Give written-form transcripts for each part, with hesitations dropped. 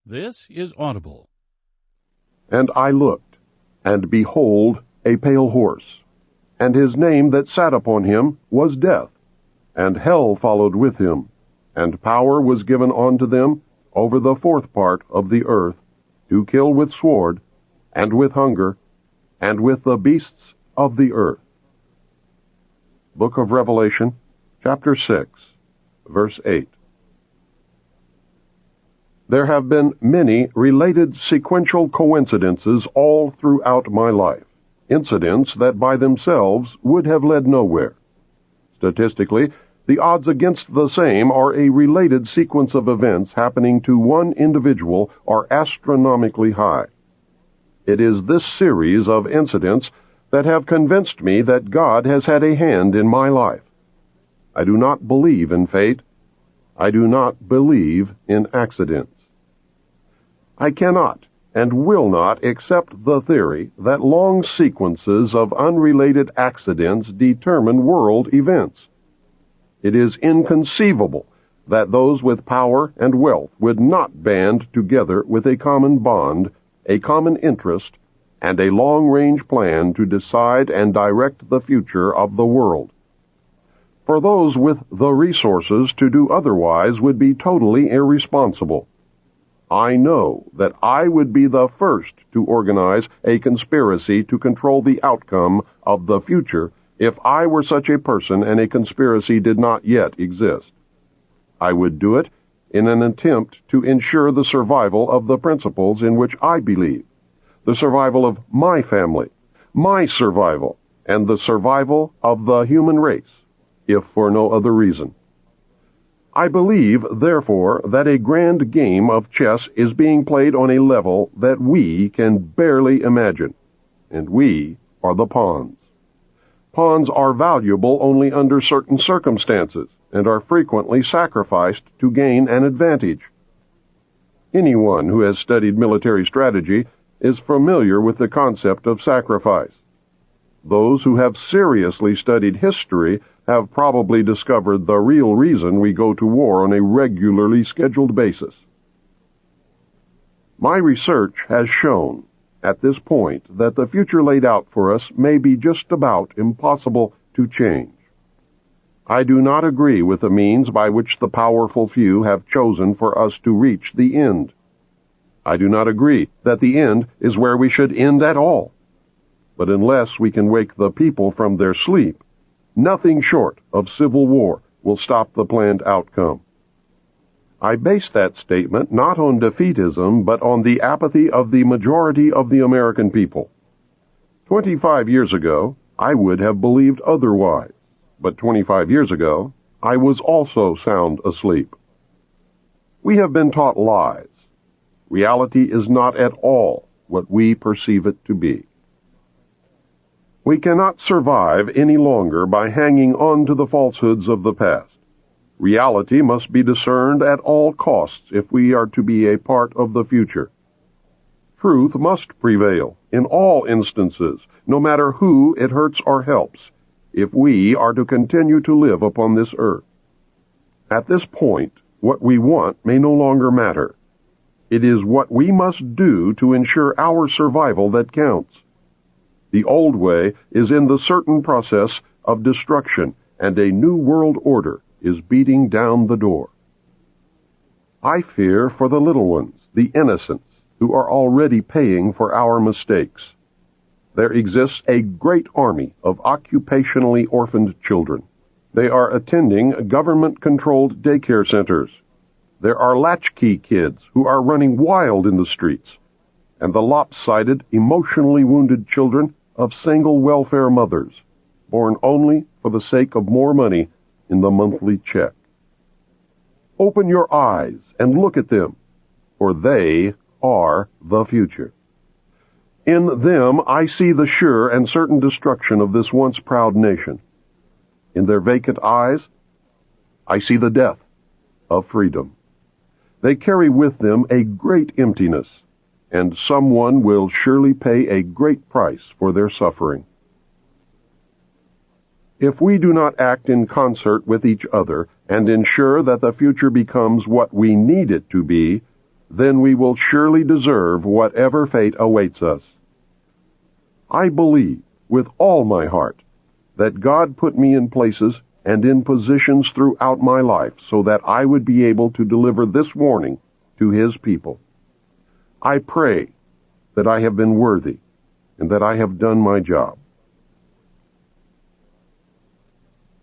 This is Audible. And I looked, and behold, a pale horse, and his name that sat upon him was Death, and hell followed with him, and power was given unto them over the fourth part of the earth, to kill with sword, and with hunger, and with the beasts of the earth. Book of Revelation, chapter 6, verse 8. There have been many related sequential coincidences all throughout my life, incidents that by themselves would have led nowhere. Statistically, the odds against the same or a related sequence of events happening to one individual are astronomically high. It is this series of incidents that have convinced me that God has had a hand in my life. I do not believe in fate. I do not believe in accidents. I cannot and will not accept the theory that long sequences of unrelated accidents determine world events. It is inconceivable that those with power and wealth would not band together with a common bond, a common interest, and a long-range plan to decide and direct the future of the world. For those with the resources to do otherwise would be totally irresponsible. I know that I would be the first to organize a conspiracy to control the outcome of the future if I were such a person and a conspiracy did not yet exist. I would do it in an attempt to ensure the survival of the principles in which I believe, the survival of my family, my survival, and the survival of the human race, if for no other reason. I believe, therefore, that a grand game of chess is being played on a level that we can barely imagine, and we are the pawns. Pawns are valuable only under certain circumstances, and are frequently sacrificed to gain an advantage. Anyone who has studied military strategy is familiar with the concept of sacrifice. Those who have seriously studied history have probably discovered the real reason we go to war on a regularly scheduled basis. My research has shown, at this point, that the future laid out for us may be just about impossible to change. I do not agree with the means by which the powerful few have chosen for us to reach the end. I do not agree that the end is where we should end at all. But unless we can wake the people from their sleep, nothing short of civil war will stop the planned outcome. I base that statement not on defeatism, but on the apathy of the majority of the American people. 25 years ago, I would have believed otherwise, but 25 years ago, I was also sound asleep. We have been taught lies. Reality is not at all what we perceive it to be. We cannot survive any longer by hanging on to the falsehoods of the past. Reality must be discerned at all costs if we are to be a part of the future. Truth must prevail in all instances, no matter who it hurts or helps, if we are to continue to live upon this earth. At this point, what we want may no longer matter. It is what we must do to ensure our survival that counts. The old way is in the certain process of destruction, and a new world order is beating down the door. I fear for the little ones, the innocents, who are already paying for our mistakes. There exists a great army of occupationally orphaned children. They are attending government-controlled daycare centers. There are latchkey kids who are running wild in the streets, and the lopsided, emotionally wounded children of single welfare mothers, born only for the sake of more money in the monthly check. Open your eyes and look at them, for they are the future. In them I see the sure and certain destruction of this once proud nation. In their vacant eyes, I see the death of freedom. They carry with them a great emptiness, and someone will surely pay a great price for their suffering. If we do not act in concert with each other and ensure that the future becomes what we need it to be, then we will surely deserve whatever fate awaits us. I believe with all my heart that God put me in places and in positions throughout my life so that I would be able to deliver this warning to His people. I pray that I have been worthy and that I have done my job.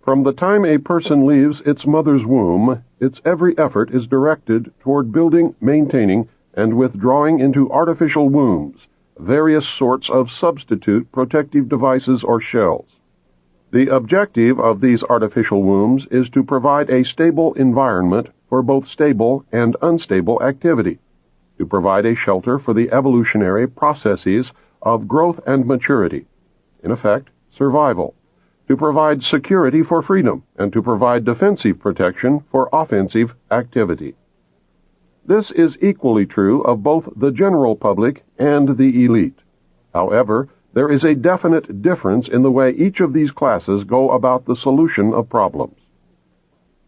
From the time a person leaves its mother's womb, its every effort is directed toward building, maintaining, and withdrawing into artificial wombs various sorts of substitute protective devices or shells. The objective of these artificial wombs is to provide a stable environment for both stable and unstable activity, to provide a shelter for the evolutionary processes of growth and maturity, in effect, survival, to provide security for freedom, and to provide defensive protection for offensive activity. This is equally true of both the general public and the elite. However, there is a definite difference in the way each of these classes go about the solution of problems.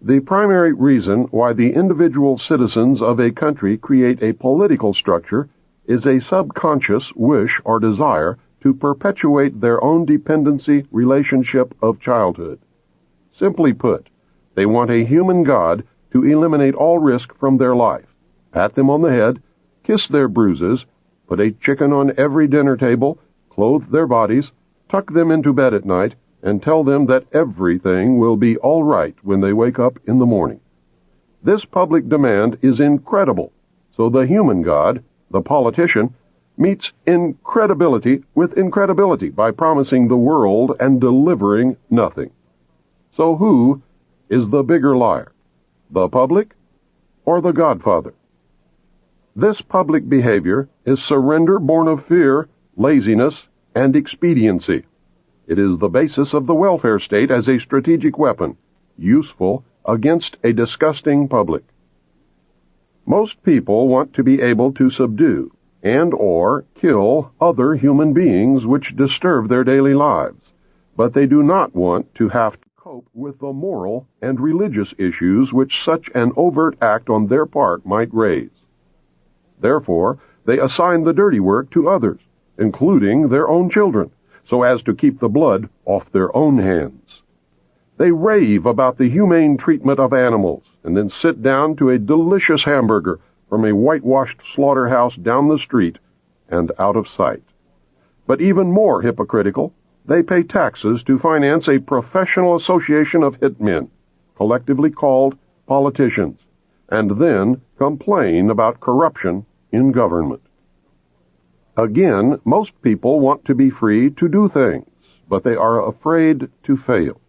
The primary reason why the individual citizens of a country create a political structure is a subconscious wish or desire to perpetuate their own dependency relationship of childhood. Simply put, they want a human God to eliminate all risk from their life, pat them on the head, kiss their bruises, put a chicken on every dinner table, clothe their bodies, tuck them into bed at night, and tell them that everything will be all right when they wake up in the morning. This public demand is incredible, so the human God, the politician, meets incredibility with incredibility by promising the world and delivering nothing. So who is the bigger liar, the public or the Godfather? This public behavior is surrender born of fear, laziness, and expediency. It is the basis of the welfare state as a strategic weapon, useful against a disgusting public. Most people want to be able to subdue and or kill other human beings which disturb their daily lives, but they do not want to have to cope with the moral and religious issues which such an overt act on their part might raise. Therefore, they assign the dirty work to others, including their own children, so as to keep the blood off their own hands. They rave about the humane treatment of animals, and then sit down to a delicious hamburger from a whitewashed slaughterhouse down the street and out of sight. But even more hypocritical, they pay taxes to finance a professional association of hitmen, collectively called politicians, and then complain about corruption in government. Again, most people want to be free to do things, but they are afraid to fail.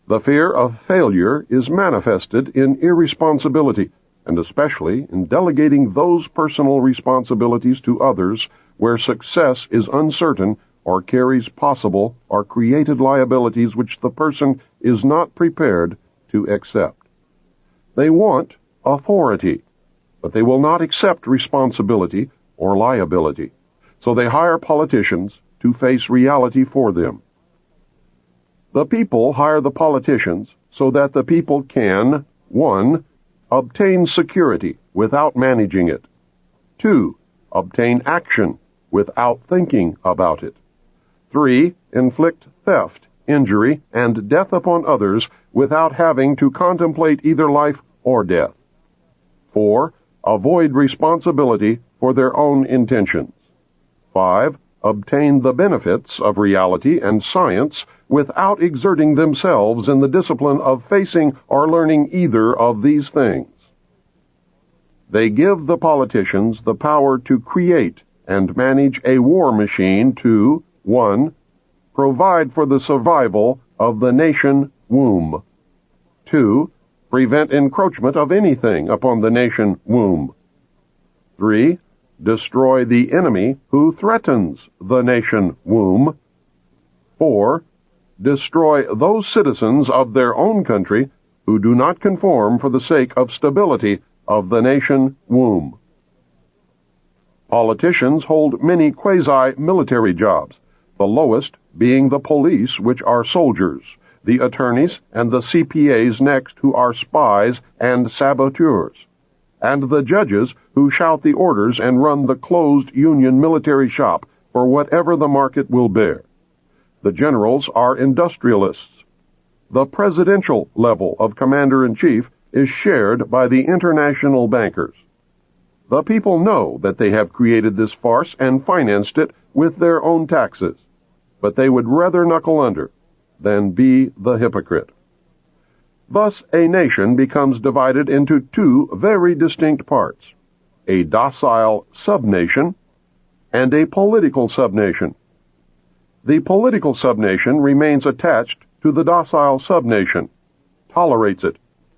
The fear of failure is manifested in irresponsibility, and especially in delegating those personal responsibilities to others where success is uncertain or carries possible or created liabilities which the person is not prepared to accept. They want authority, but they will not accept responsibility or liability, so they hire politicians to face reality for them. The people hire the politicians so that the people can, 1. Obtain security without managing it. 2. Obtain action without thinking about it. 3. Inflict theft, injury, and death upon others without having to contemplate either life or death. 4. Avoid responsibility for their own intentions. 5. Obtain the benefits of reality and science without exerting themselves in the discipline of facing or learning either of these things. They give the politicians the power to create and manage a war machine to, 1. Provide for the survival of the nation womb. 2. Prevent encroachment of anything upon the nation womb. 3. Destroy the enemy who threatens the nation womb. 4. Destroy those citizens of their own country who do not conform for the sake of stability of the nation womb. Politicians hold many quasi-military jobs, the lowest being the police, which are soldiers, the attorneys, and the CPAs next, who are spies and saboteurs. and the judges who shout the orders and run the closed Union military shop for whatever the market will bear. The generals are industrialists. The presidential level of commander-in-chief is shared by the international bankers. The people know that they have created this farce and financed it with their own taxes, but they would rather knuckle under than be the hypocrite. Thus, a nation becomes divided into two very distinct parts, a docile subnation and a political subnation. The political subnation remains attached to the docile subnation, tolerates it,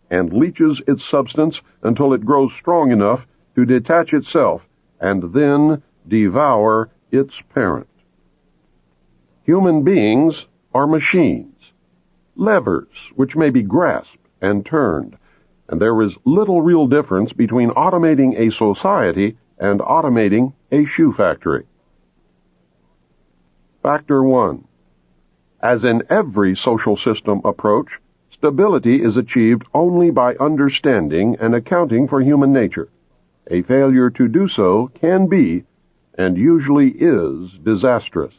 and leeches its substance until it grows strong enough to detach itself and then devour its parent. Human beings are machines, levers which may be grasped and turned, and there is little real difference between automating a society and automating a shoe factory. Factor 1. As in every social system approach, stability is achieved only by understanding and accounting for human nature. A failure to do so can be, and usually is, disastrous.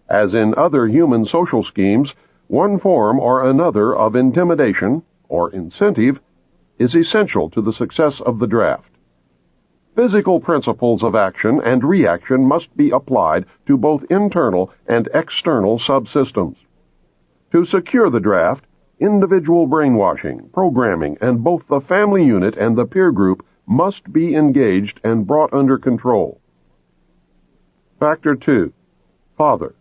As in other human social schemes, one form or another of intimidation, or incentive, is essential to the success of the draft. Physical principles of action and reaction must be applied to both internal and external subsystems. To secure the draft, individual brainwashing, programming, and both the family unit and the peer group must be engaged and brought under control. Factor 2. Father.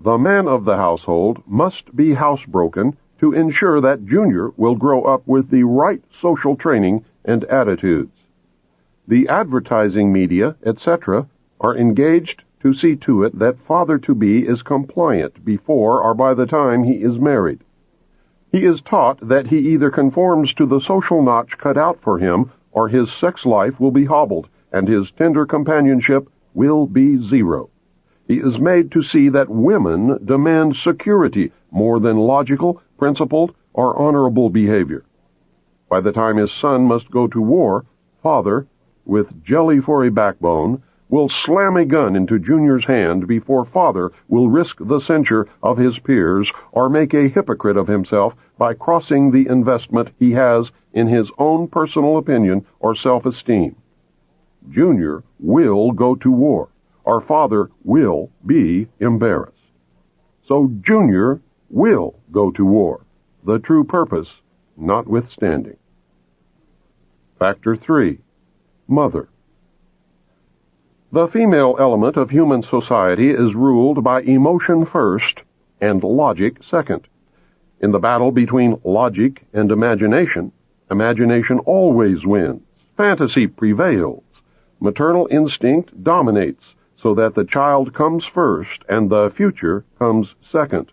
The man of the household must be housebroken to ensure that Junior will grow up with the right social training and attitudes. The advertising media, etc., are engaged to see to it that father-to-be is compliant before or by the time he is married. He is taught that he either conforms to the social notch cut out for him or his sex life will be hobbled and his tender companionship will be zero. He is made to see that women demand security more than logical, principled, or honorable behavior. By the time his son must go to war, father, with jelly for a backbone, will slam a gun into Junior's hand before father will risk the censure of his peers or make a hypocrite of himself by crossing the investment he has in his own personal opinion or self-esteem. Junior will go to war, or father will be embarrassed. So Junior will go to war, the true purpose notwithstanding. Factor 3. Mother. The female element of human society is ruled by emotion first and logic second. In the battle between logic and imagination, imagination always wins. Fantasy prevails. Maternal instinct dominates, so that the child comes first and the future comes second.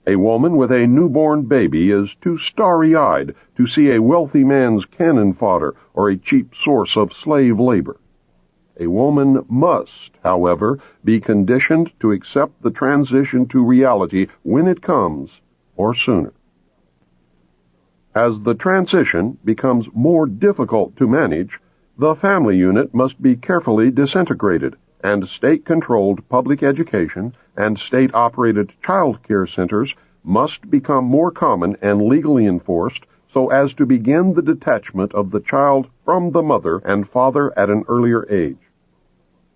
A woman with a newborn baby is too starry-eyed to see a wealthy man's cannon fodder or a cheap source of slave labor. A woman must, however, be conditioned to accept the transition to reality when it comes, or sooner. As the transition becomes more difficult to manage, the family unit must be carefully disintegrated, and state-controlled public education and state-operated child care centers must become more common and legally enforced so as to begin the detachment of the child from the mother and father at an earlier age.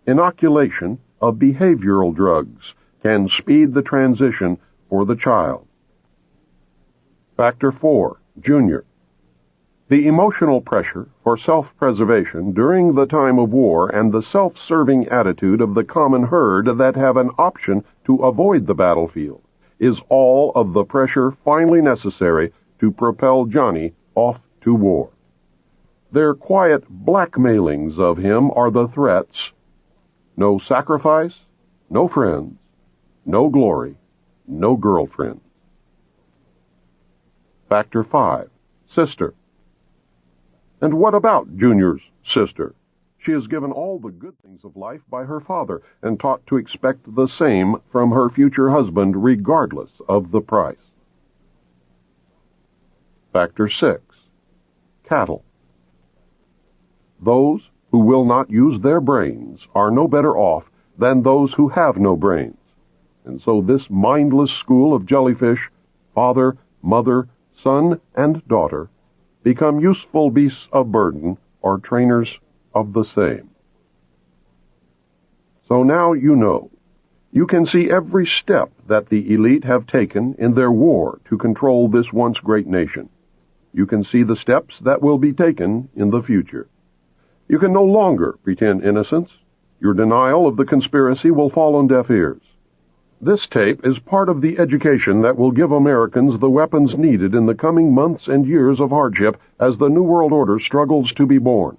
Inoculation of behavioral drugs can speed the transition for the child. Factor 4. Junior. The emotional pressure for self-preservation during the time of war and the self-serving attitude of the common herd that have an option to avoid the battlefield is all of the pressure finally necessary to propel Johnny off to war. Their quiet blackmailings of him are the threats: no sacrifice, no friends, no glory, no girlfriend. Factor 5. Sister. And what about Junior's sister? She is given all the good things of life by her father and taught to expect the same from her future husband regardless of the price. Factor 6. Cattle. Those who will not use their brains are no better off than those who have no brains. And so this mindless school of jellyfish, father, mother, son, and daughter, become useful beasts of burden or trainers of the same. So now you know. You can see every step that the elite have taken in their war to control this once great nation. You can see the steps that will be taken in the future. You can no longer pretend innocence. Your denial of the conspiracy will fall on deaf ears. This tape is part of the education that will give Americans the weapons needed in the coming months and years of hardship as the New World Order struggles to be born.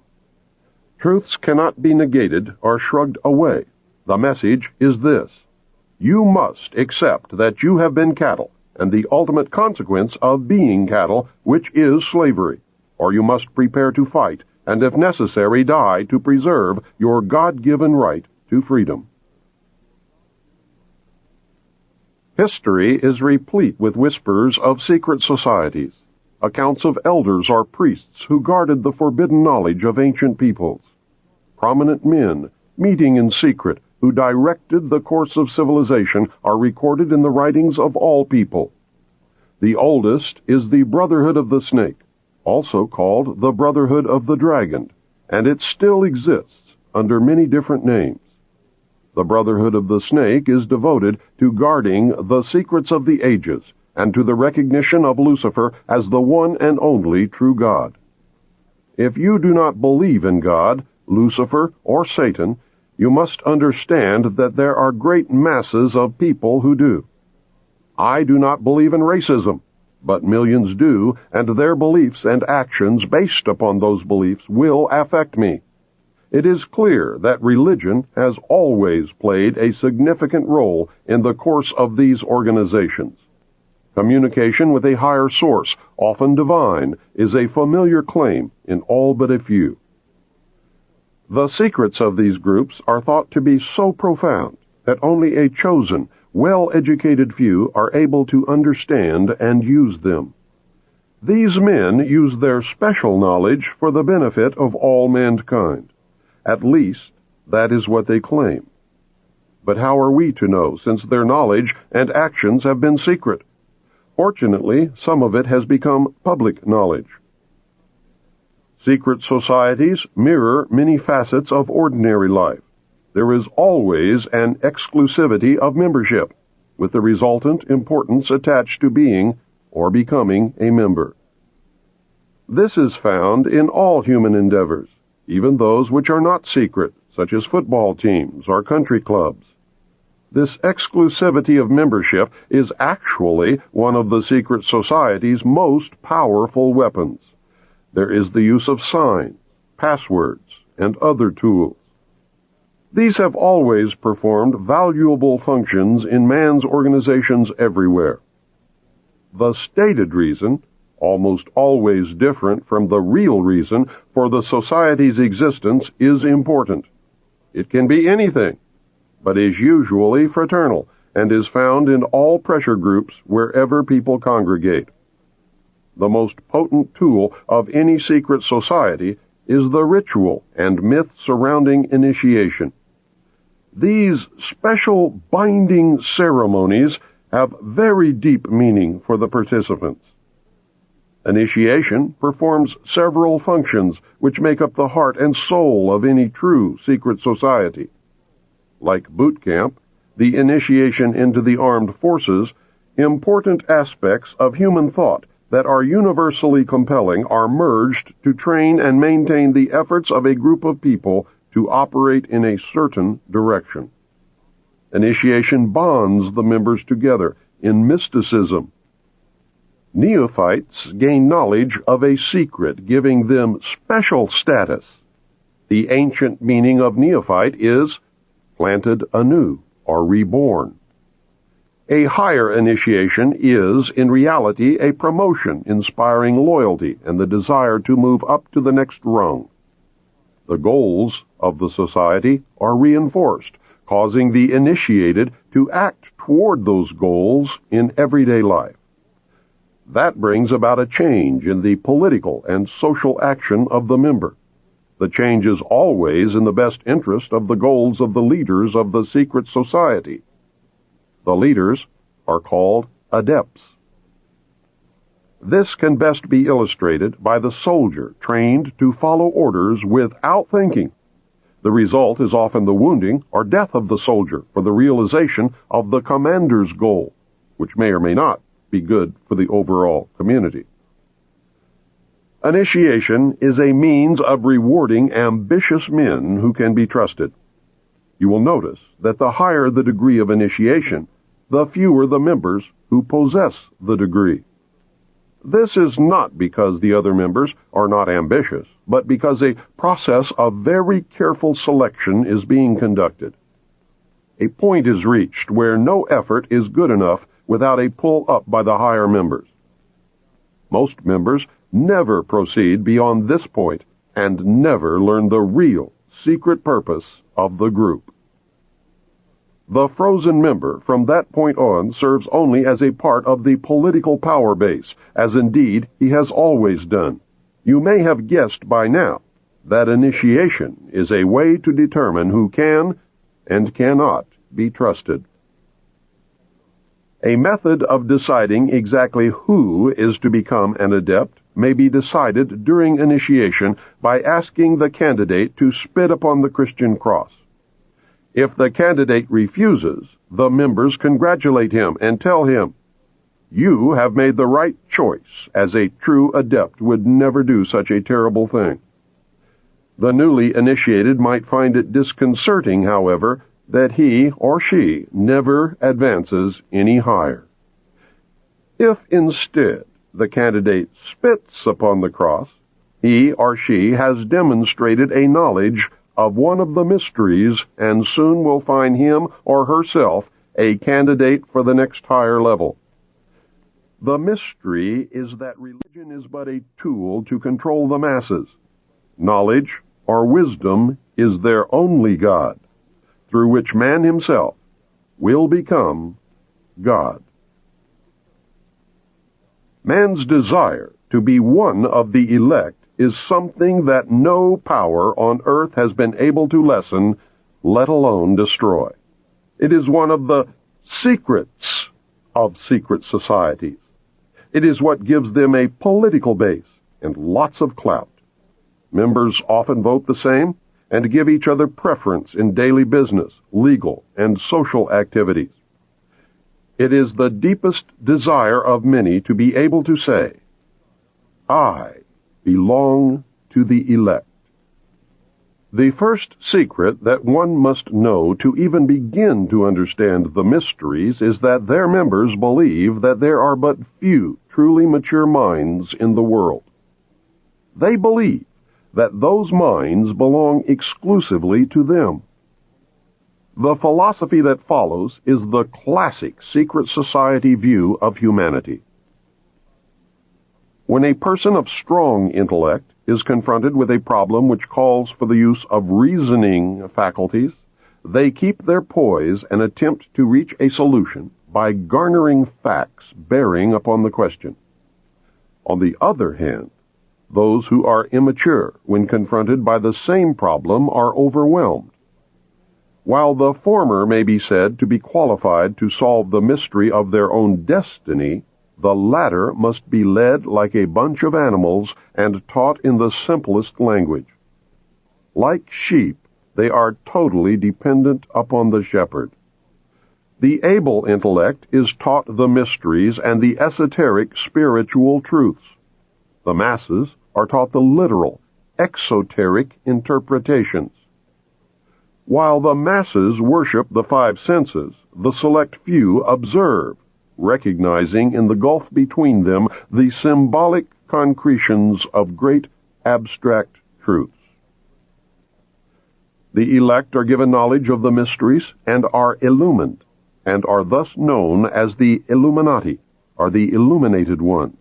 Truths cannot be negated or shrugged away. The message is this: you must accept that you have been cattle, and the ultimate consequence of being cattle, which is slavery, or you must prepare to fight, and if necessary die to preserve your God-given right to freedom. History is replete with whispers of secret societies, accounts of elders or priests who guarded the forbidden knowledge of ancient peoples, prominent men meeting in secret who directed the course of civilization are recorded in the writings of all people. The oldest is the Brotherhood of the Snake, also called the Brotherhood of the Dragon, and it still exists under many different names. The Brotherhood of the Snake is devoted to guarding the secrets of the ages and to the recognition of Lucifer as the one and only true God. If you do not believe in God, Lucifer, or Satan, you must understand that there are great masses of people who do. I do not believe in racism, but millions do, and their beliefs and actions based upon those beliefs will affect me. It is clear that religion has always played a significant role in the course of these organizations. Communication with a higher source, often divine, is a familiar claim in all but a few. The secrets of these groups are thought to be so profound that only a chosen, well-educated few are able to understand and use them. These men use their special knowledge for the benefit of all mankind. At least, that is what they claim. But how are we to know, since their knowledge and actions have been secret? Fortunately, some of it has become public knowledge. Secret societies mirror many facets of ordinary life. There is always an exclusivity of membership, with the resultant importance attached to being or becoming a member. This is found in all human endeavors, even those which are not secret, such as football teams or country clubs. This exclusivity of membership is actually one of the secret society's most powerful weapons. There is the use of signs, passwords, and other tools. These have always performed valuable functions in man's organizations everywhere. The stated reason, almost always different from the real reason for the society's existence, is important. It can be anything, but is usually fraternal and is found in all pressure groups wherever people congregate. The most potent tool of any secret society is the ritual and myth surrounding initiation. These special binding ceremonies have very deep meaning for the participants. Initiation performs several functions which make up the heart and soul of any true secret society. Like boot camp, the initiation into the armed forces, important aspects of human thought that are universally compelling are merged to train and maintain the efforts of a group of people to operate in a certain direction. Initiation bonds the members together in mysticism. Neophytes gain knowledge of a secret, giving them special status. The ancient meaning of neophyte is planted anew or reborn. A higher initiation is, in reality, a promotion inspiring loyalty and the desire to move up to the next rung. The goals of the society are reinforced, causing the initiated to act toward those goals in everyday life. That brings about a change in the political and social action of the member. The change is always in the best interest of the goals of the leaders of the secret society. The leaders are called adepts. This can best be illustrated by the soldier trained to follow orders without thinking. The result is often the wounding or death of the soldier for the realization of the commander's goal, which may or may not be good for the overall community. Initiation is a means of rewarding ambitious men who can be trusted. You will notice that the higher the degree of initiation, the fewer the members who possess the degree. This is not because the other members are not ambitious, but because a process of very careful selection is being conducted. A point is reached where no effort is good enough without a pull up by the higher members. Most members never proceed beyond this point and never learn the real, secret purpose of the group. The frozen member from that point on serves only as a part of the political power base, as indeed he has always done. You may have guessed by now that initiation is a way to determine who can and cannot be trusted. A method of deciding exactly who is to become an adept may be decided during initiation by asking the candidate to spit upon the Christian cross. If the candidate refuses, the members congratulate him and tell him, "You have made the right choice, as a true adept would never do such a terrible thing." The newly initiated might find it disconcerting, however, that he or she never advances any higher. If instead the candidate spits upon the cross, he or she has demonstrated a knowledge of one of the mysteries and soon will find him or herself a candidate for the next higher level. The mystery is that religion is but a tool to control the masses. Knowledge or wisdom is their only God, through which man himself will become God. Man's desire to be one of the elect is something that no power on earth has been able to lessen, let alone destroy. It is one of the secrets of secret societies. It is what gives them a political base and lots of clout. Members often vote the same and give each other preference in daily business, legal, and social activities. It is the deepest desire of many to be able to say, "I belong to the elect." The first secret that one must know to even begin to understand the mysteries is that their members believe that there are but few truly mature minds in the world. They believe that those minds belong exclusively to them. The philosophy that follows is the classic secret society view of humanity. When a person of strong intellect is confronted with a problem which calls for the use of reasoning faculties, they keep their poise and attempt to reach a solution by garnering facts bearing upon the question. On the other hand, those who are immature when confronted by the same problem are overwhelmed. While the former may be said to be qualified to solve the mystery of their own destiny, the latter must be led like a bunch of animals and taught in the simplest language. Like sheep, they are totally dependent upon the shepherd. The able intellect is taught the mysteries and the esoteric spiritual truths. The masses are taught the literal, exoteric interpretations. While the masses worship the five senses, the select few observe, recognizing in the gulf between them the symbolic concretions of great abstract truths. The elect are given knowledge of the mysteries and are illumined, and are thus known as the Illuminati, or the illuminated ones,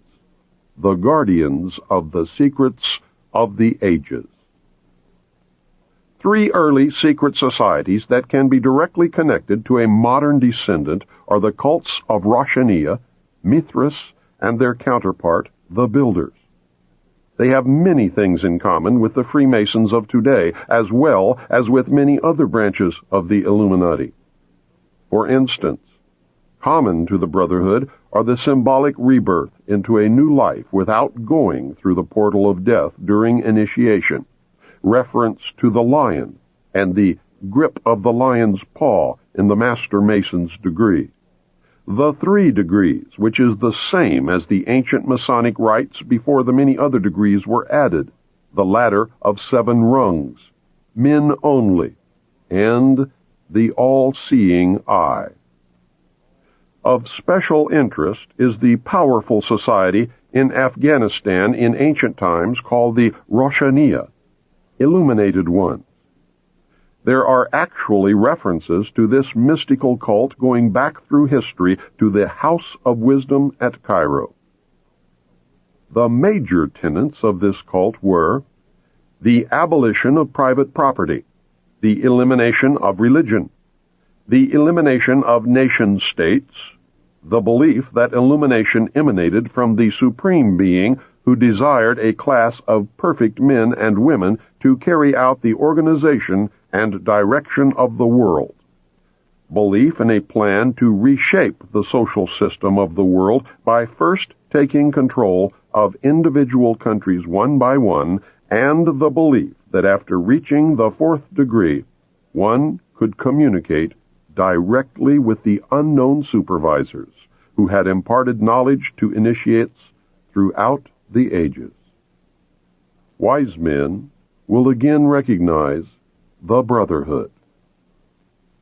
the guardians of the secrets of the ages. Three early secret societies that can be directly connected to a modern descendant are the cults of Roshaniya, Mithras, and their counterpart, the Builders. They have many things in common with the Freemasons of today, as well as with many other branches of the Illuminati. For instance, common to the Brotherhood are the symbolic rebirth into a new life without going through the portal of death during initiation, reference to the lion, and the grip of the lion's paw in the Master Mason's degree. The 3 degrees, which is the same as the ancient Masonic rites before the many other degrees were added, the ladder of 7 rungs, men only, and the all-seeing eye. Of special interest is the powerful society in Afghanistan in ancient times called the Roshaniya, Illuminated Ones. There are actually references to this mystical cult going back through history to the House of Wisdom at Cairo. The major tenets of this cult were the abolition of private property, the elimination of religion, the elimination of nation-states, the belief that illumination emanated from the Supreme Being who desired a class of perfect men and women to carry out the organization and direction of the world. Belief in a plan to reshape the social system of the world by first taking control of individual countries one by one, and the belief that after reaching the 4th degree, one could communicate directly with the unknown supervisors who had imparted knowledge to initiates throughout the ages. Wise men will again recognize the Brotherhood.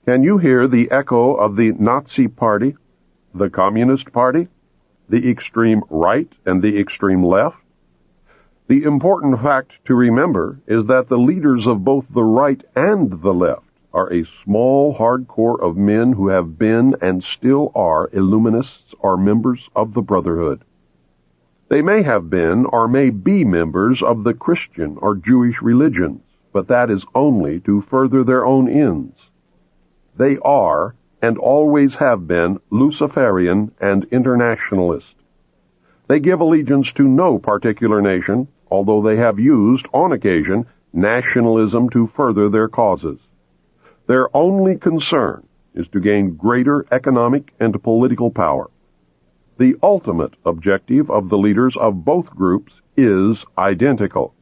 Can you hear the echo of the Nazi Party, the Communist Party, the extreme right and the extreme left? The important fact to remember is that the leaders of both the right and the left are a small hard core of men who have been and still are Illuminists or members of the Brotherhood. They may have been or may be members of the Christian or Jewish religions, but that is only to further their own ends. They are, and always have been, Luciferian and internationalist. They give allegiance to no particular nation, although they have used, on occasion, nationalism to further their causes. Their only concern is to gain greater economic and political power. The ultimate objective of the leaders of both groups is identical.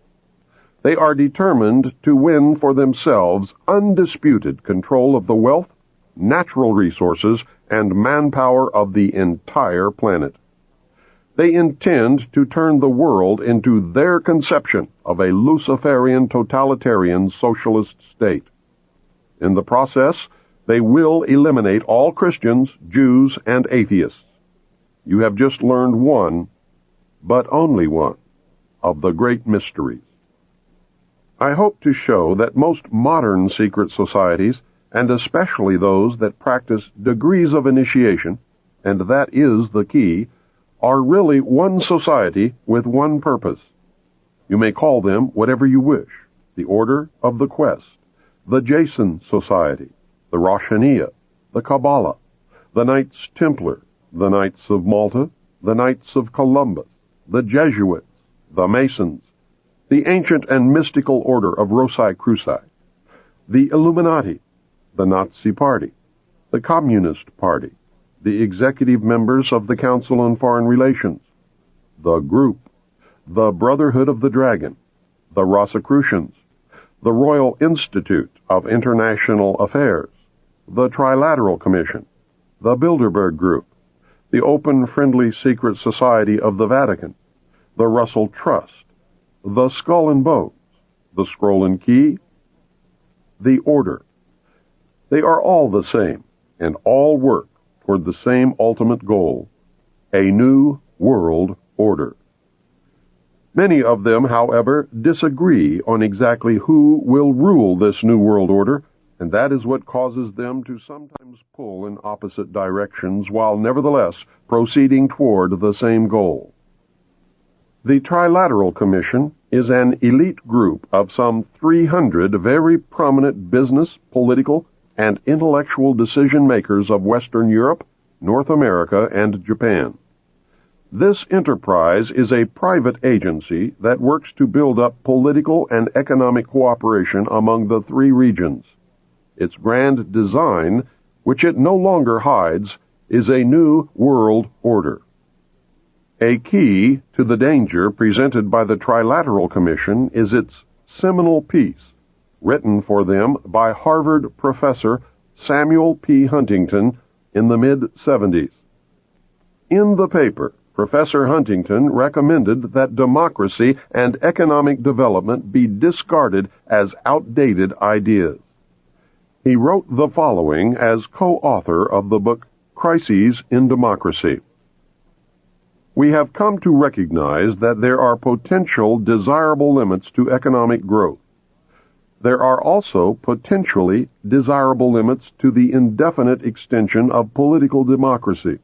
They are determined to win for themselves undisputed control of the wealth, natural resources, and manpower of the entire planet. They intend to turn the world into their conception of a Luciferian totalitarian socialist state. In the process, they will eliminate all Christians, Jews, and atheists. You have just learned one, but only one, of the great mysteries. I hope to show that most modern secret societies, and especially those that practice degrees of initiation, and that is the key, are really one society with one purpose. You may call them whatever you wish: the Order of the Quest, the Jason Society, the Roshaniya, the Kabbalah, the Knights Templar, the Knights of Malta, the Knights of Columbus, the Jesuits, the Masons, the ancient and mystical order of Rosicruci, the Illuminati, the Nazi Party, the Communist Party, the executive members of the Council on Foreign Relations, the Group, the Brotherhood of the Dragon, the Rosicrucians, the Royal Institute of International Affairs, the Trilateral Commission, the Bilderberg Group, the Open Friendly Secret Society of the Vatican, the Russell Trust, the Skull and Bones, the Scroll and Key, the Order. They are all the same, and all work toward the same ultimate goal: a new world order. Many of them, however, disagree on exactly who will rule this new world order, and that is what causes them to sometimes pull in opposite directions while nevertheless proceeding toward the same goal. The Trilateral Commission is an elite group of some 300 very prominent business, political, and intellectual decision-makers of Western Europe, North America, and Japan. This enterprise is a private agency that works to build up political and economic cooperation among the three regions. Its grand design, which it no longer hides, is a new world order. A key to the danger presented by the Trilateral Commission is its seminal piece, written for them by Harvard professor Samuel P. Huntington in the mid-70s. In the paper, Professor Huntington recommended that democracy and economic development be discarded as outdated ideas. He wrote the following as co-author of the book Crises in Democracy. We have come to recognize that there are potential desirable limits to economic growth. There are also potentially desirable limits to the indefinite extension of political democracy.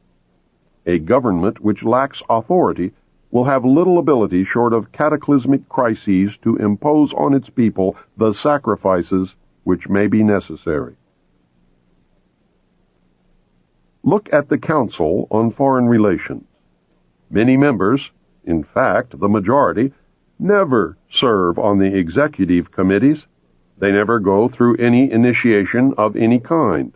A government which lacks authority will have little ability short of cataclysmic crises to impose on its people the sacrifices which may be necessary. Look at the Council on Foreign Relations. Many members, in fact the majority, never serve on the executive committees. They never go through any initiation of any kind.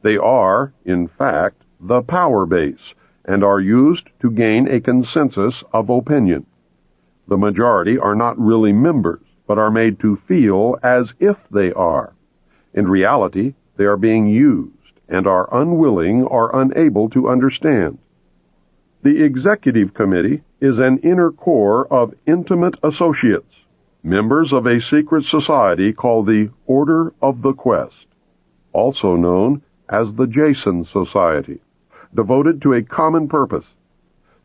They are, in fact, the power base, and are used to gain a consensus of opinion. The majority are not really members, but are made to feel as if they are. In reality, they are being used, and are unwilling or unable to understand. The Executive Committee is an inner core of intimate associates, members of a secret society called the Order of the Quest, also known as the Jason Society, devoted to a common purpose.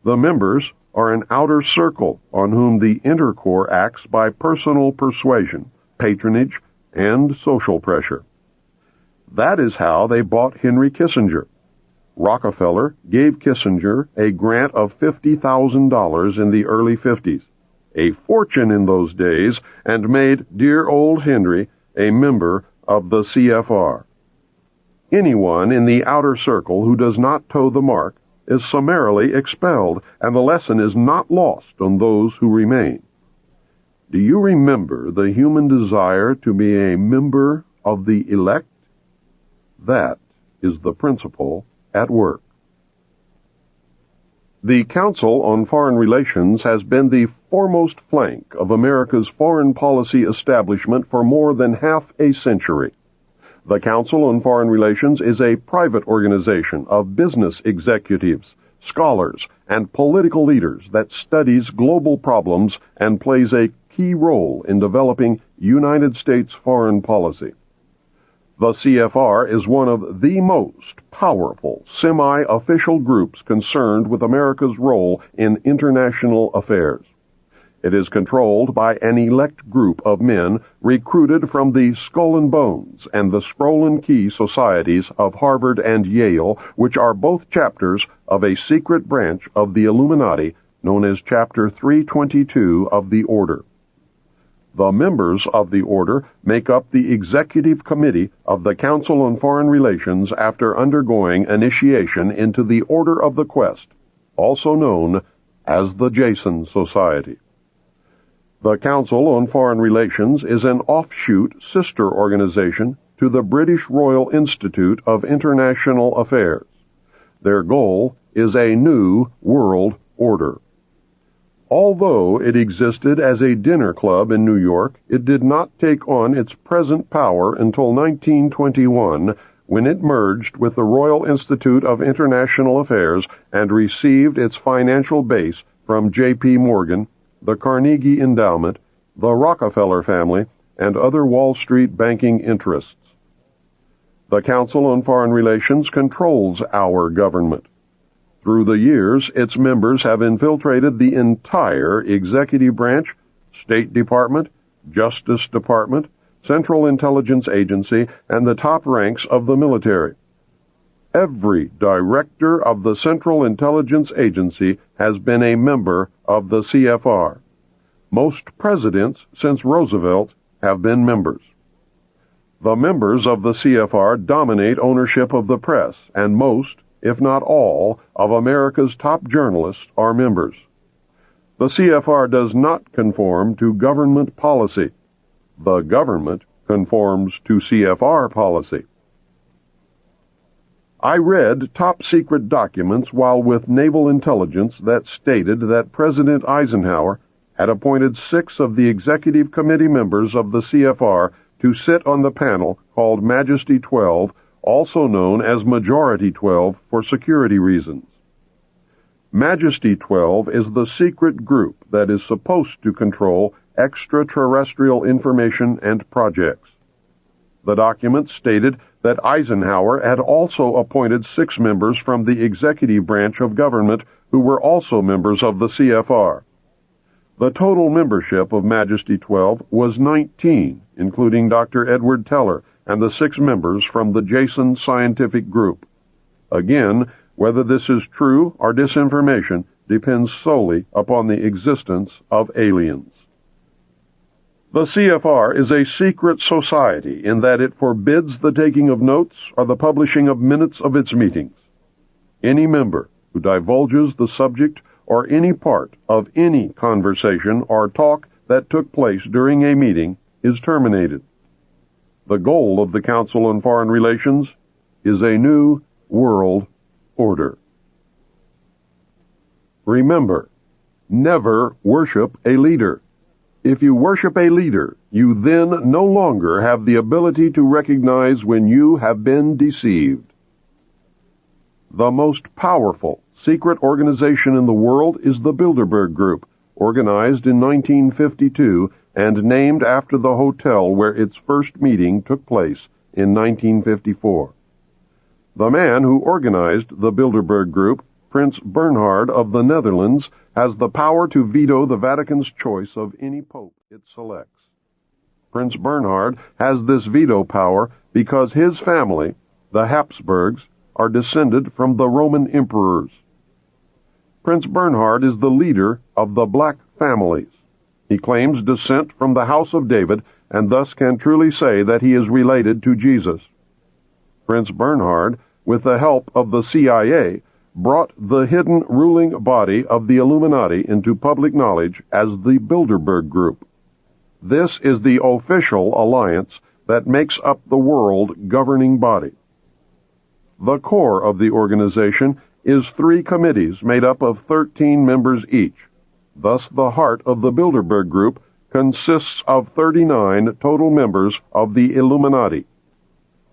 The members are an outer circle on whom the inner core acts by personal persuasion, patronage, and social pressure. That is how they bought Henry Kissinger. Rockefeller gave Kissinger a grant of $50,000 in the early 50s, a fortune in those days, and made dear old Henry a member of the CFR. Anyone in the outer circle who does not toe the mark is summarily expelled, and the lesson is not lost on those who remain. Do you remember the human desire to be a member of the elect? That is the principle at work. The Council on Foreign Relations has been the foremost flank of America's foreign policy establishment for more than half a century. The Council on Foreign Relations is a private organization of business executives, scholars, and political leaders that studies global problems and plays a key role in developing United States foreign policy. The CFR is one of the most powerful semi-official groups concerned with America's role in international affairs. It is controlled by an elect group of men recruited from the Skull and Bones and the Scroll and Key societies of Harvard and Yale, which are both chapters of a secret branch of the Illuminati known as Chapter 322 of the Order. The members of the Order make up the Executive Committee of the Council on Foreign Relations after undergoing initiation into the Order of the Quest, also known as the Jason Society. The Council on Foreign Relations is an offshoot sister organization to the British Royal Institute of International Affairs. Their goal is a new world order. Although it existed as a dinner club in New York, it did not take on its present power until 1921, when it merged with the Royal Institute of International Affairs and received its financial base from J.P. Morgan, the Carnegie Endowment, the Rockefeller family, and other Wall Street banking interests. The Council on Foreign Relations controls our government. Through the years, its members have infiltrated the entire executive branch, State Department, Justice Department, Central Intelligence Agency, and the top ranks of the military. Every director of the Central Intelligence Agency has been a member of the CFR. Most presidents since Roosevelt have been members. The members of the CFR dominate ownership of the press, and most, if not all, of America's top journalists are members. The CFR does not conform to government policy. The government conforms to CFR policy. I read top-secret documents while with naval intelligence that stated that President Eisenhower had appointed 6 of the executive committee members of the CFR to sit on the panel called Majesty 12, also known as Majority 12 for security reasons. Majesty 12 is the secret group that is supposed to control extraterrestrial information and projects. The document stated that Eisenhower had also appointed 6 members from the executive branch of government who were also members of the CFR. The total membership of Majesty 12 was 19, including Dr. Edward Teller and the 6 members from the Jason Scientific Group. Again, whether this is true or disinformation depends solely upon the existence of aliens. The CFR is a secret society in that it forbids the taking of notes or the publishing of minutes of its meetings. Any member who divulges the subject or any part of any conversation or talk that took place during a meeting is terminated. The goal of the Council on Foreign Relations is a new world order. Remember, never worship a leader. If you worship a leader, you then no longer have the ability to recognize when you have been deceived. The most powerful secret organization in the world is the Bilderberg Group, organized in 1952 and named after the hotel where its first meeting took place in 1954. The man who organized the Bilderberg Group, Prince Bernhard of the Netherlands, has the power to veto the Vatican's choice of any pope it selects. Prince Bernhard has this veto power because his family, the Habsburgs, are descended from the Roman emperors. Prince Bernhard is the leader of the black families. He claims descent from the house of David and thus can truly say that he is related to Jesus. Prince Bernhard, with the help of the CIA, brought the hidden ruling body of the Illuminati into public knowledge as the Bilderberg Group. This is the official alliance that makes up the world governing body. The core of the organization is 3 committees made up of 13 members each. Thus, the heart of the Bilderberg Group consists of 39 total members of the Illuminati.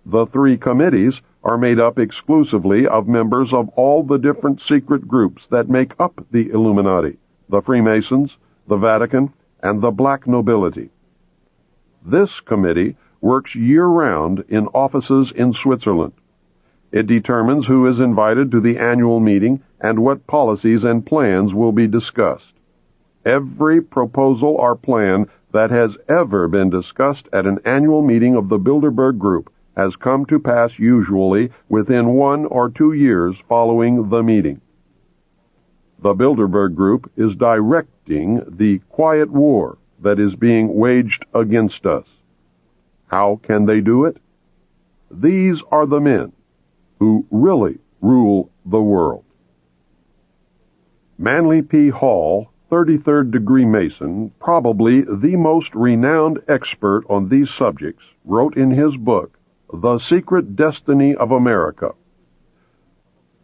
The 3 committees are made up exclusively of members of all the different secret groups that make up the Illuminati, the Freemasons, the Vatican, and the black nobility. This committee works year-round in offices in Switzerland. It determines who is invited to the annual meeting and what policies and plans will be discussed. Every proposal or plan that has ever been discussed at an annual meeting of the Bilderberg Group has come to pass usually within 1 or 2 years following the meeting. The Bilderberg Group is directing the quiet war that is being waged against us. How can they do it? These are the men who really rule the world. Manly P. Hall, 33rd degree Mason, probably the most renowned expert on these subjects, wrote in his book, The Secret Destiny of America.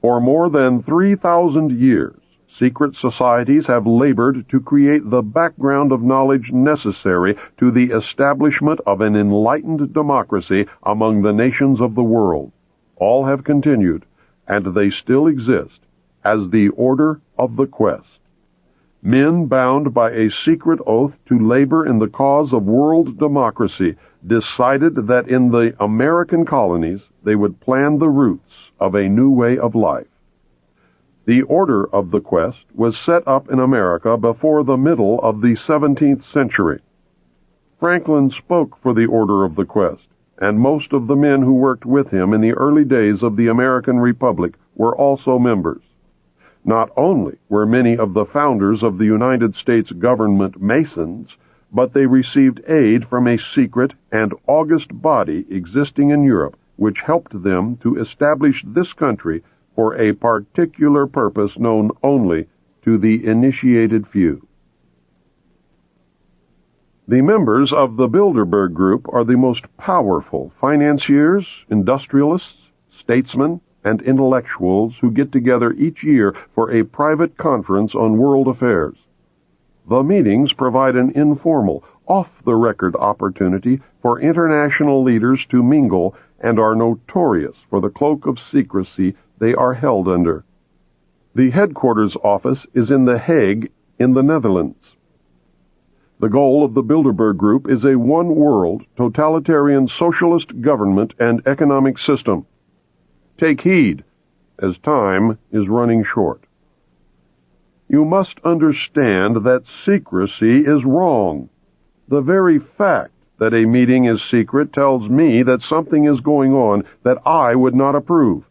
For more than 3,000 years, secret societies have labored to create the background of knowledge necessary to the establishment of an enlightened democracy among the nations of the world. All have continued, and they still exist, as the Order of the Quest. Men bound by a secret oath to labor in the cause of world democracy decided that in the American colonies they would plan the roots of a new way of life. The Order of the Quest was set up in America before the middle of the 17th century. Franklin spoke for the Order of the Quest, and most of the men who worked with him in the early days of the American Republic were also members. Not only were many of the founders of the United States government Masons, but they received aid from a secret and august body existing in Europe, which helped them to establish this country for a particular purpose known only to the initiated few. The members of the Bilderberg Group are the most powerful financiers, industrialists, statesmen, and intellectuals who get together each year for a private conference on world affairs. The meetings provide an informal, off-the-record opportunity for international leaders to mingle and are notorious for the cloak of secrecy they are held under. The headquarters office is in The Hague in the Netherlands. The goal of the Bilderberg Group is a one-world, totalitarian socialist government and economic system. Take heed, as time is running short. You must understand that secrecy is wrong. The very fact that a meeting is secret tells me that something is going on that I would not approve.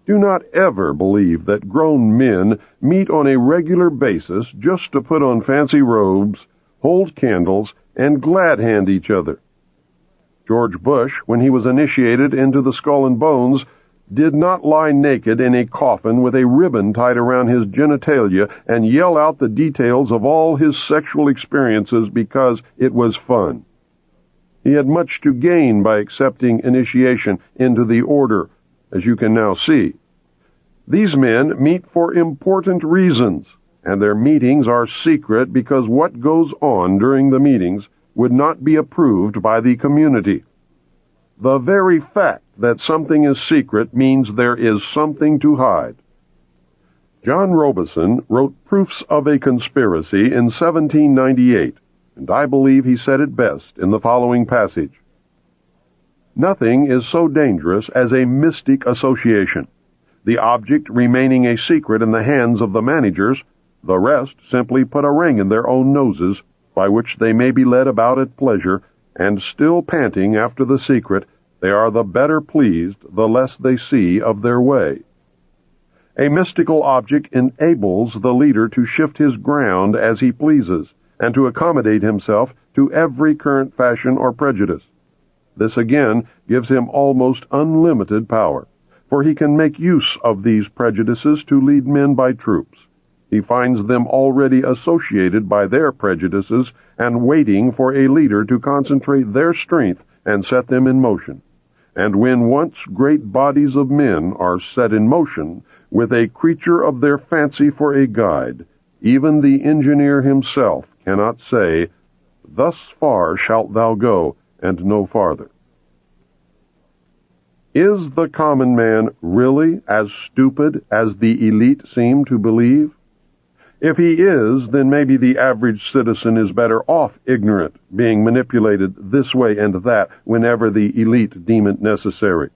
Do not ever believe that grown men meet on a regular basis just to put on fancy robes, hold candles, and glad-hand each other. George Bush, when he was initiated into the Skull and Bones, did not lie naked in a coffin with a ribbon tied around his genitalia and yell out the details of all his sexual experiences because it was fun. He had much to gain by accepting initiation into the order, as you can now see. These men meet for important reasons, and their meetings are secret because what goes on during the meetings would not be approved by the community. The very fact that something is secret means there is something to hide. John Robison wrote Proofs of a Conspiracy in 1798, and I believe he said it best in the following passage. Nothing is so dangerous as a mystic association, the object remaining a secret in the hands of the managers, the rest simply put a ring in their own noses, by which they may be led about at pleasure, and still panting after the secret, they are the better pleased the less they see of their way. A mystical object enables the leader to shift his ground as he pleases, and to accommodate himself to every current fashion or prejudice. This again gives him almost unlimited power, for he can make use of these prejudices to lead men by troops. He finds them already associated by their prejudices and waiting for a leader to concentrate their strength and set them in motion. And when once great bodies of men are set in motion, with a creature of their fancy for a guide, even the engineer himself cannot say, "Thus far shalt thou go, and no farther." Is the common man really as stupid as the elite seem to believe? If he is, then maybe the average citizen is better off ignorant, being manipulated this way and that whenever the elite deem it necessary.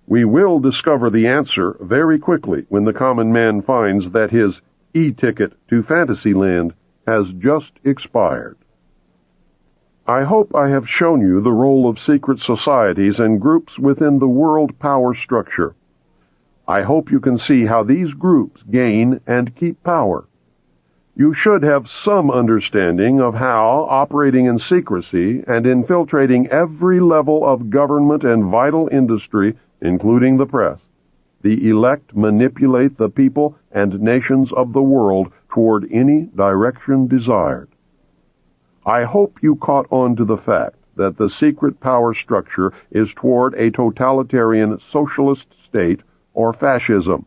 We will discover the answer very quickly when the common man finds that his e-ticket to Fantasyland has just expired. I hope I have shown you the role of secret societies and groups within the world power structure. I hope you can see how these groups gain and keep power. You should have some understanding of how, operating in secrecy and infiltrating every level of government and vital industry, including the press, the elect manipulate the people and nations of the world toward any direction desired. I hope you caught on to the fact that the secret power structure is toward a totalitarian socialist state or fascism.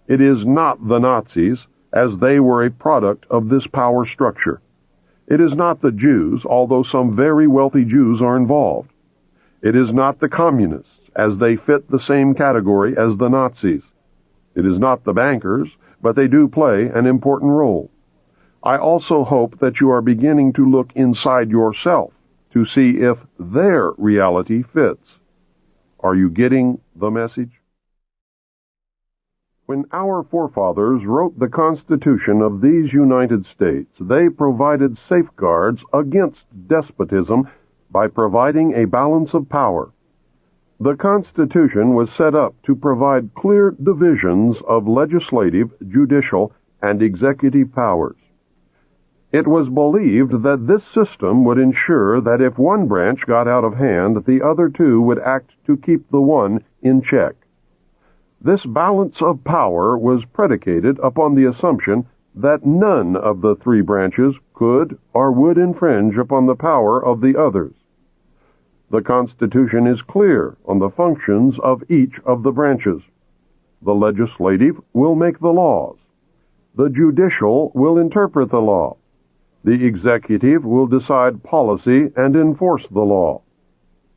It is not the Nazis, as they were a product of this power structure. It is not the Jews, although some very wealthy Jews are involved. It is not the communists, as they fit the same category as the Nazis. It is not the bankers, but they do play an important role. I also hope that you are beginning to look inside yourself to see if their reality fits. Are you getting the message? When our forefathers wrote the Constitution of these United States, they provided safeguards against despotism by providing a balance of power. The Constitution was set up to provide clear divisions of legislative, judicial, and executive powers. It was believed that this system would ensure that if one branch got out of hand, the other two would act to keep the one in check. This balance of power was predicated upon the assumption that none of the three branches could or would infringe upon the power of the others. The Constitution is clear on the functions of each of the branches. The legislative will make the laws. The judicial will interpret the law. The executive will decide policy and enforce the law.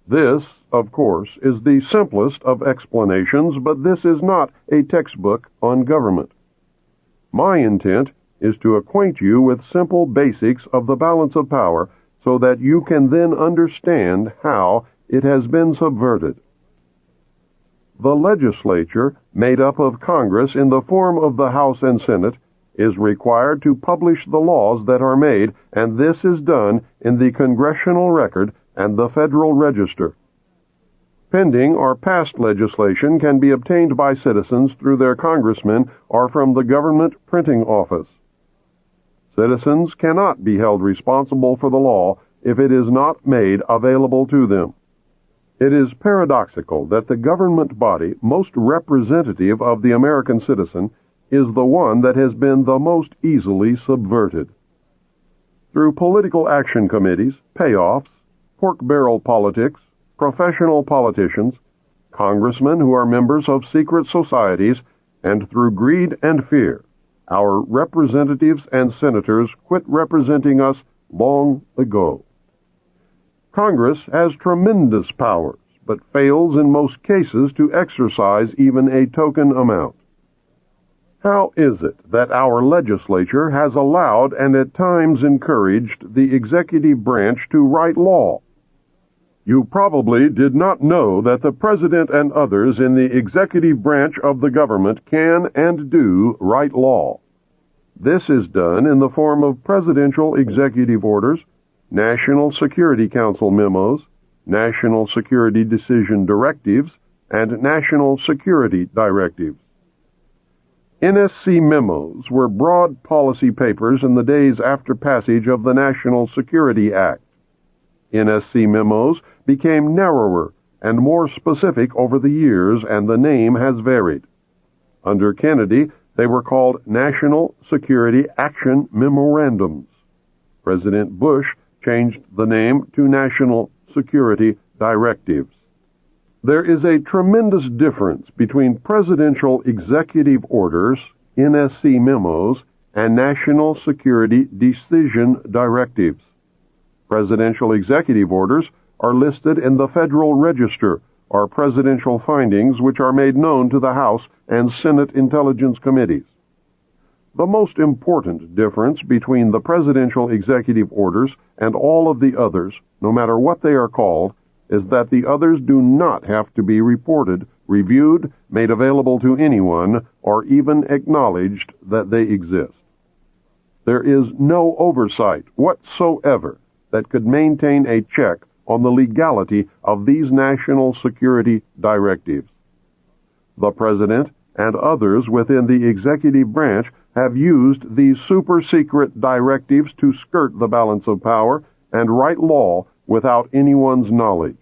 This, of course, is the simplest of explanations, but this is not a textbook on government. My intent is to acquaint you with simple basics of the balance of power so that you can then understand how it has been subverted. The legislature, made up of Congress in the form of the House and Senate, is required to publish the laws that are made, and this is done in the Congressional Record and the Federal Register. Pending or past legislation can be obtained by citizens through their congressmen or from the government printing office. Citizens cannot be held responsible for the law if it is not made available to them. It is paradoxical that the government body most representative of the American citizen is the one that has been the most easily subverted. Through political action committees, payoffs, pork barrel politics, professional politicians, congressmen who are members of secret societies, and through greed and fear, our representatives and senators quit representing us long ago. Congress has tremendous powers, but fails in most cases to exercise even a token amount. How is it that our legislature has allowed and at times encouraged the executive branch to write law? You probably did not know that the President and others in the executive branch of the government can and do write law. This is done in the form of presidential executive orders, National Security Council memos, National Security Decision directives, and National Security directives. NSC memos were broad policy papers in the days after passage of the National Security Act. NSC memos became narrower and more specific over the years, and the name has varied. Under Kennedy, they were called National Security Action Memorandums. President Bush changed the name to National Security Directives. There is a tremendous difference between presidential executive orders, NSC memos, and National Security Decision directives. Presidential executive orders are listed in the Federal Register, or presidential findings which are made known to the House and Senate Intelligence Committees. The most important difference between the presidential executive orders and all of the others, no matter what they are called, is that the others do not have to be reported, reviewed, made available to anyone, or even acknowledged that they exist. There is no oversight whatsoever that could maintain a check on the legality of these national security directives. The President and others within the executive branch have used these super-secret directives to skirt the balance of power and write law without anyone's knowledge.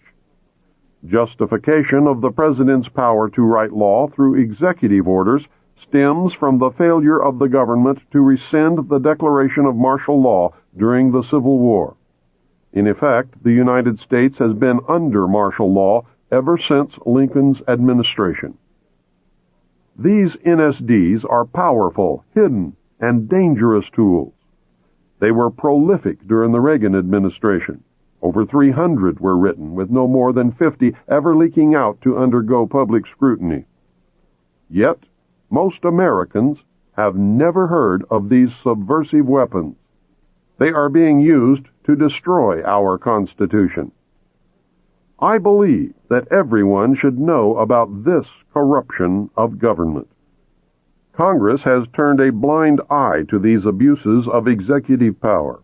Justification of the President's power to write law through executive orders stems from the failure of the government to rescind the declaration of martial law during the Civil War. In effect, the United States has been under martial law ever since Lincoln's administration. These NSDs are powerful, hidden, and dangerous tools. They were prolific during the Reagan administration. Over 300 were written, with no more than 50 ever leaking out to undergo public scrutiny. Yet, most Americans have never heard of these subversive weapons. They are being used to destroy our Constitution. I believe that everyone should know about this corruption of government. Congress has turned a blind eye to these abuses of executive power.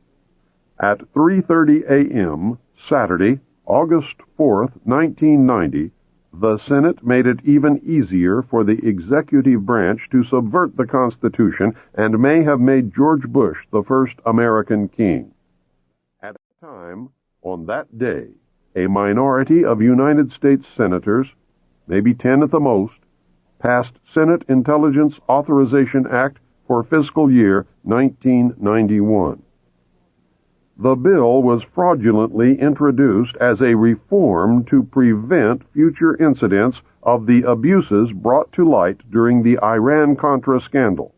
At 3:30 a.m., Saturday, August 4th, 1990, the Senate made it even easier for the executive branch to subvert the Constitution and may have made George Bush the first American king. At the time, on that day, a minority of United States senators, maybe 10 at the most, passed Senate Intelligence Authorization Act for fiscal year 1991. The bill was fraudulently introduced as a reform to prevent future incidents of the abuses brought to light during the Iran-Contra scandal.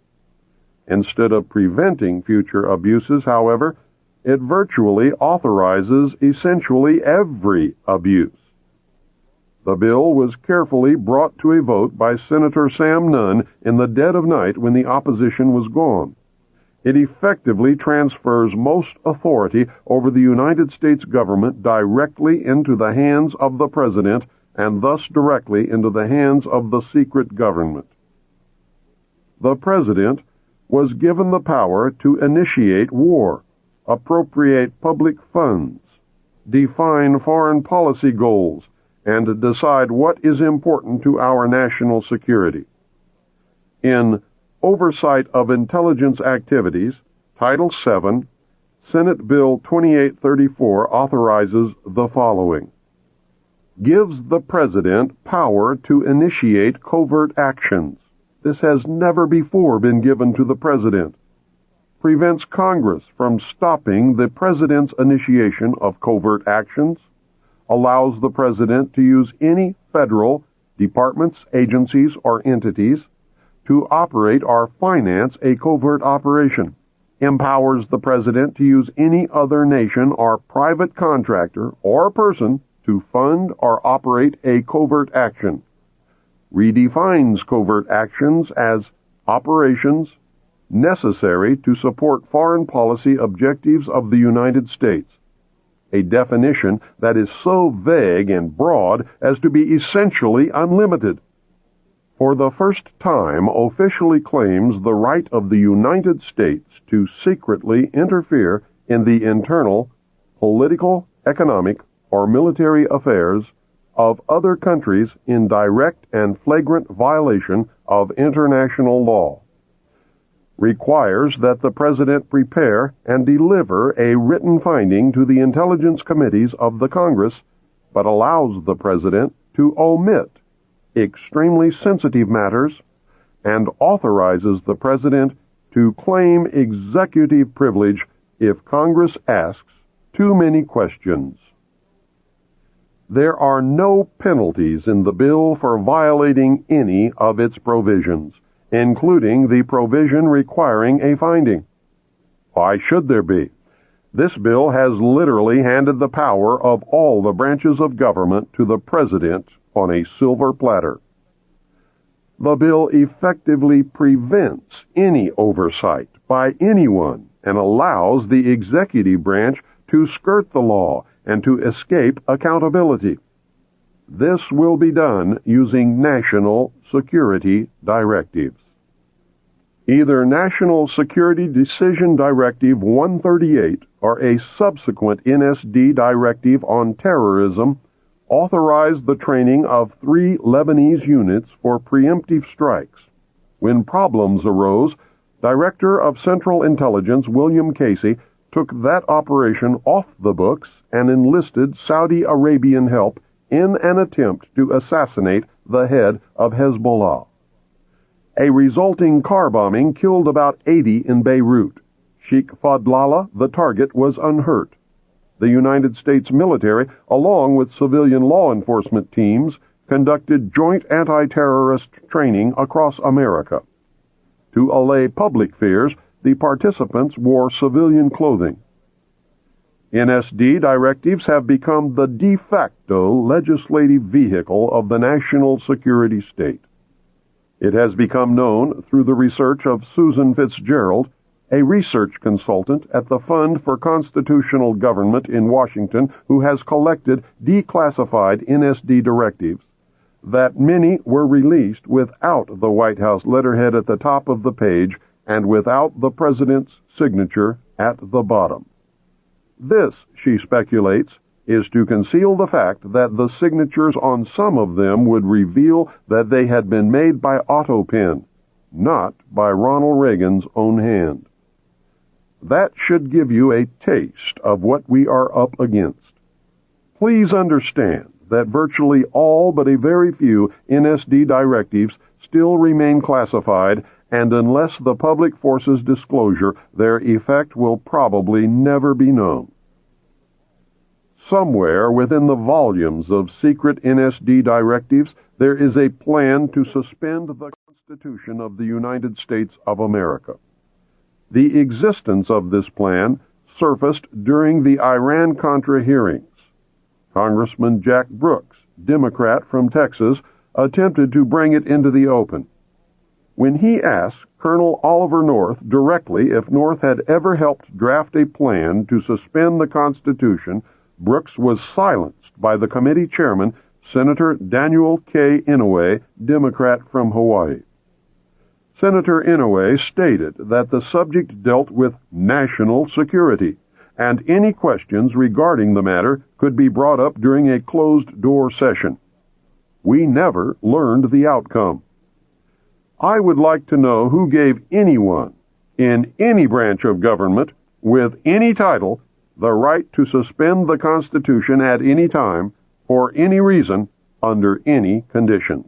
Instead of preventing future abuses, however, it virtually authorizes essentially every abuse. The bill was carefully brought to a vote by Senator Sam Nunn in the dead of night when the opposition was gone. It effectively transfers most authority over the United States government directly into the hands of the President and thus directly into the hands of the secret government. The President was given the power to initiate war, appropriate public funds, define foreign policy goals, and decide what is important to our national security. In Oversight of Intelligence Activities, Title VII, Senate Bill 2834 authorizes the following. Gives the President power to initiate covert actions. This has never before been given to the President. Prevents Congress from stopping the President's initiation of covert actions. Allows the President to use any federal departments, agencies, or entities to operate or finance a covert operation. Empowers the President to use any other nation or private contractor or person to fund or operate a covert action. Redefines covert actions as operations necessary to support foreign policy objectives of the United States, a definition that is so vague and broad as to be essentially unlimited. For the first time officially claims the right of the United States to secretly interfere in the internal, political, economic, or military affairs of other countries in direct and flagrant violation of international law. Requires that the President prepare and deliver a written finding to the intelligence committees of the Congress, but allows the President to omit extremely sensitive matters and authorizes the President to claim executive privilege if Congress asks too many questions. There are no penalties in the bill for violating any of its provisions, including the provision requiring a finding. Why should there be? This bill has literally handed the power of all the branches of government to the President on a silver platter. The bill effectively prevents any oversight by anyone and allows the executive branch to skirt the law and to escape accountability. This will be done using national security directives. Either National Security Decision Directive 138 or a subsequent NSD directive on terrorism authorized the training of 3 Lebanese units for preemptive strikes. When problems arose, Director of Central Intelligence William Casey took that operation off the books and enlisted Saudi Arabian help in an attempt to assassinate the head of Hezbollah. A resulting car bombing killed about 80 in Beirut. Sheikh Fadlallah, the target, was unhurt. The United States military, along with civilian law enforcement teams, conducted joint anti-terrorist training across America. To allay public fears, the participants wore civilian clothing. NSD directives have become the de facto legislative vehicle of the national security state. It has become known through the research of Susan Fitzgerald, a research consultant at the Fund for Constitutional Government in Washington who has collected declassified NSD directives, that many were released without the White House letterhead at the top of the page and without the President's signature at the bottom. This, she speculates, is to conceal the fact that the signatures on some of them would reveal that they had been made by AutoPen, not by Ronald Reagan's own hand. That should give you a taste of what we are up against. Please understand that virtually all but a very few NSD directives still remain classified, and unless the public forces disclosure, their effect will probably never be known. Somewhere within the volumes of secret NSD directives, there is a plan to suspend the Constitution of the United States of America. The existence of this plan surfaced during the Iran-Contra hearings. Congressman Jack Brooks, Democrat from Texas, attempted to bring it into the open. When he asked Colonel Oliver North directly if North had ever helped draft a plan to suspend the Constitution, Brooks was silenced by the committee chairman, Senator Daniel K. Inouye, Democrat from Hawaii. Senator Inouye stated that the subject dealt with national security, and any questions regarding the matter could be brought up during a closed-door session. We never learned the outcome. I would like to know who gave anyone, in any branch of government, with any title, the right to suspend the Constitution at any time, for any reason, under any conditions.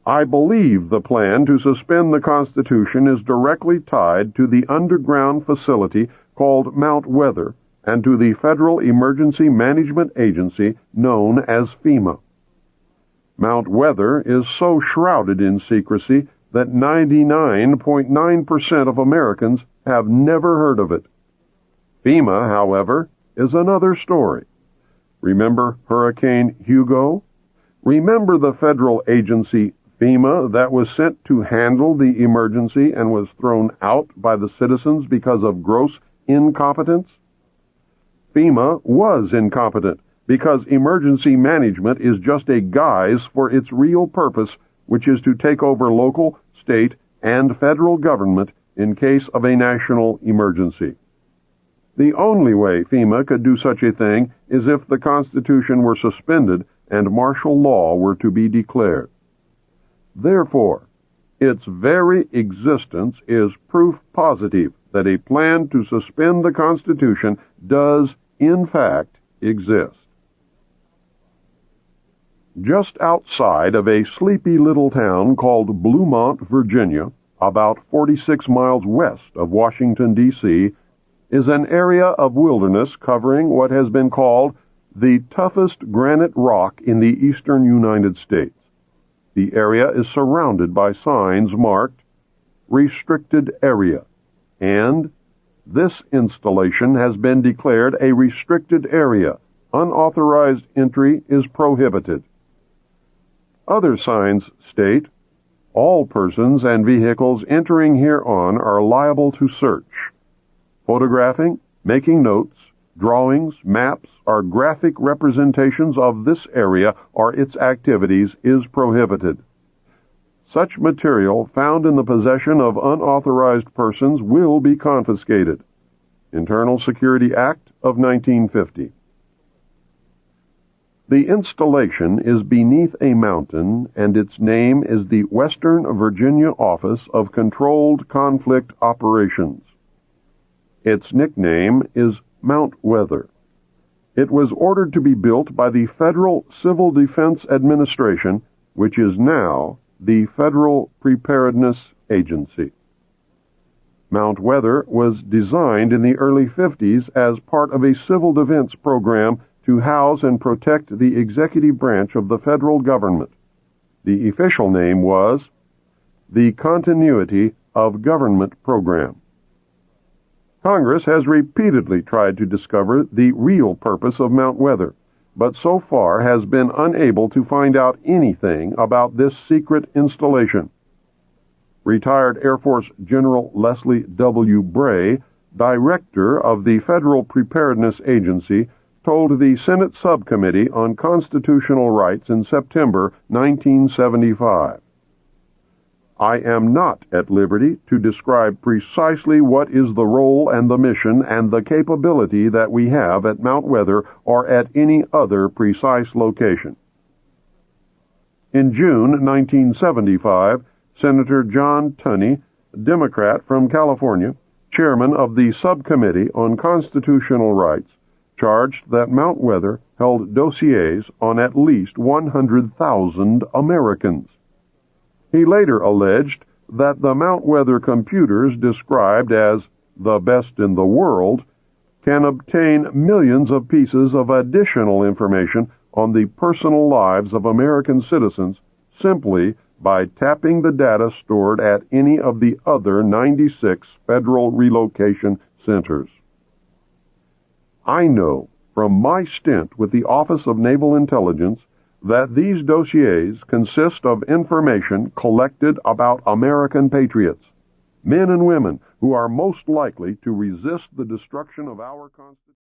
I believe the plan to suspend the Constitution is directly tied to the underground facility called Mount Weather and to the Federal Emergency Management Agency known as FEMA. Mount Weather is so shrouded in secrecy that 99.9% of Americans have never heard of it. FEMA, however, is another story. Remember Hurricane Hugo? Remember the federal agency FEMA that was sent to handle the emergency and was thrown out by the citizens because of gross incompetence? FEMA was incompetent because emergency management is just a guise for its real purpose, which is to take over local, state, and federal government in case of a national emergency. The only way FEMA could do such a thing is if the Constitution were suspended and martial law were to be declared. Therefore, its very existence is proof positive that a plan to suspend the Constitution does, in fact, exist. Just outside of a sleepy little town called Bluemont, Virginia, about 46 miles west of Washington, D.C., is an area of wilderness covering what has been called the toughest granite rock in the eastern United States. The area is surrounded by signs marked Restricted Area, and this installation has been declared a restricted area. Unauthorized entry is prohibited. Other signs state, all persons and vehicles entering hereon are liable to search. Photographing, making notes, drawings, maps, or graphic representations of this area or its activities is prohibited. Such material found in the possession of unauthorized persons will be confiscated. Internal Security Act of 1950. The installation is beneath a mountain, and its name is the Western Virginia Office of Controlled Conflict Operations. Its nickname is Mount Weather. It was ordered to be built by the Federal Civil Defense Administration, which is now the Federal Preparedness Agency. Mount Weather was designed in the early 50s as part of a civil defense program to house and protect the executive branch of the federal government. The official name was the Continuity of Government Program. Congress has repeatedly tried to discover the real purpose of Mount Weather, but so far has been unable to find out anything about this secret installation. Retired Air Force General Leslie W. Bray, director of the Federal Preparedness Agency, told the Senate Subcommittee on Constitutional Rights in September 1975, I am not at liberty to describe precisely what is the role and the mission and the capability that we have at Mount Weather or at any other precise location. In June 1975, Senator John Tunney, Democrat from California, chairman of the Subcommittee on Constitutional Rights, charged that Mount Weather held dossiers on at least 100,000 Americans. He later alleged that the Mount Weather computers described as the best in the world can obtain millions of pieces of additional information on the personal lives of American citizens simply by tapping the data stored at any of the other 96 federal relocation centers. I know from my stint with the Office of Naval Intelligence that these dossiers consist of information collected about American patriots, men and women who are most likely to resist the destruction of our Constitution.